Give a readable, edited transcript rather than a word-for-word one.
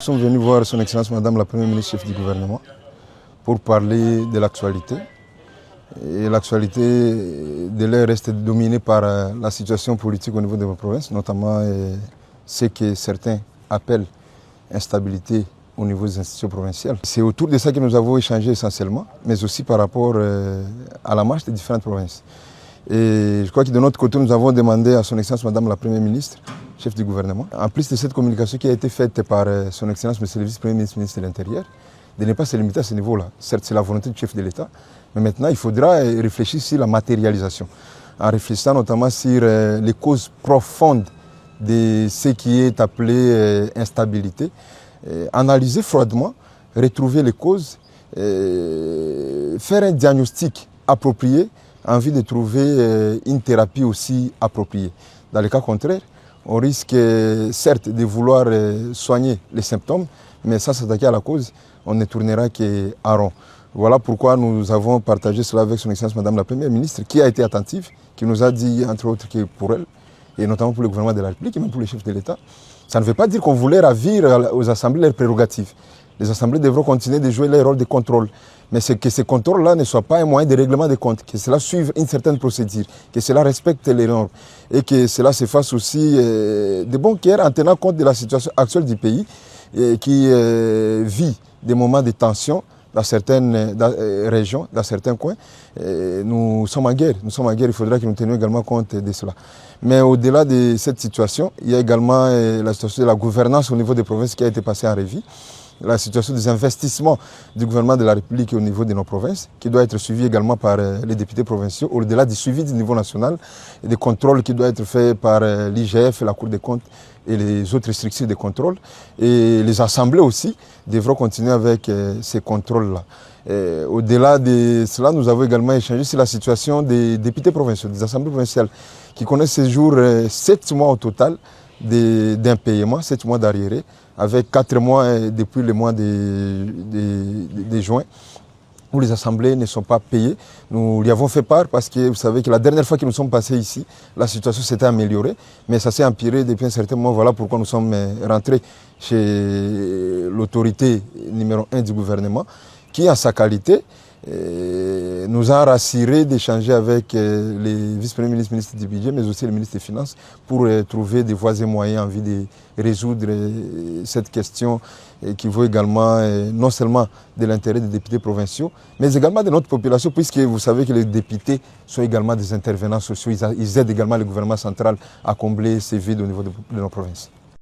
Nous sommes venus voir son Excellence Madame la Première ministre chef du gouvernement pour parler de l'actualité. Et l'actualité de l'air reste dominée par la situation politique au niveau de nos provinces, notamment ce que certains appellent instabilité au niveau des institutions provinciales. C'est autour de ça que nous avons échangé essentiellement, mais aussi par rapport à la marche des différentes provinces. Et je crois que de notre côté, nous avons demandé à son Excellence Madame la Première ministre, chef du gouvernement, en plus de cette communication qui a été faite par son Excellence Monsieur le Vice-Premier ministre, ministre de l'Intérieur, de ne pas se limiter à ce niveau-là. Certes, c'est la volonté du chef de l'État, mais maintenant, il faudra réfléchir sur la matérialisation, en réfléchissant notamment sur les causes profondes de ce qui est appelé instabilité, analyser froidement, retrouver les causes, faire un diagnostic approprié en vue de trouver une thérapie aussi appropriée. Dans le cas contraire, on risque certes de vouloir soigner les symptômes, mais sans s'attaquer à la cause, on ne tournera qu'à rond. Voilà pourquoi nous avons partagé cela avec son Excellence Madame la Première ministre, qui a été attentive, qui nous a dit, entre autres, que pour elle, et notamment pour le gouvernement de la République, et même pour les chefs de l'État, ça ne veut pas dire qu'on voulait ravir aux assemblées leurs prérogatives. Les assemblées devront continuer de jouer leur rôle de contrôle. Mais c'est que ce contrôle-là ne soit pas un moyen de règlement des comptes, que cela suive une certaine procédure, que cela respecte les normes et que cela se fasse aussi de bon cœur en tenant compte de la situation actuelle du pays qui vit des moments de tension dans certaines régions, dans certains coins. Nous sommes en guerre, il faudra que nous tenions également compte de cela. Mais au-delà de cette situation, il y a également la situation de la gouvernance au niveau des provinces qui a été passée en revue. La situation des investissements du gouvernement de la République au niveau de nos provinces, qui doit être suivie également par les députés provinciaux, au-delà du suivi du niveau national, et des contrôles qui doivent être faits par l'IGF, la Cour des comptes et les autres structures de contrôle. Et les assemblées aussi devront continuer avec ces contrôles-là. Au-delà de cela, nous avons également échangé sur la situation des députés provinciaux, des assemblées provinciales, qui connaissent ces jours 7 mois au total d'impayement, 7 mois d'arriérés, avec 4 mois depuis le mois de juin, où les assemblées ne sont pas payées. Nous lui avons fait part parce que vous savez que la dernière fois que nous sommes passés ici, la situation s'était améliorée, mais ça s'est empiré depuis un certain moment. Voilà pourquoi nous sommes rentrés chez l'autorité numéro 1 du gouvernement, qui en sa qualité nous a rassuré d'échanger avec les vice-premiers ministres, ministres du budget, mais aussi les ministres des Finances, pour trouver des voies et moyens en vue de résoudre cette question qui vaut également non seulement de l'intérêt des députés provinciaux, mais également de notre population, puisque vous savez que les députés sont également des intervenants sociaux, ils aident également le gouvernement central à combler ces vides au niveau de nos provinces.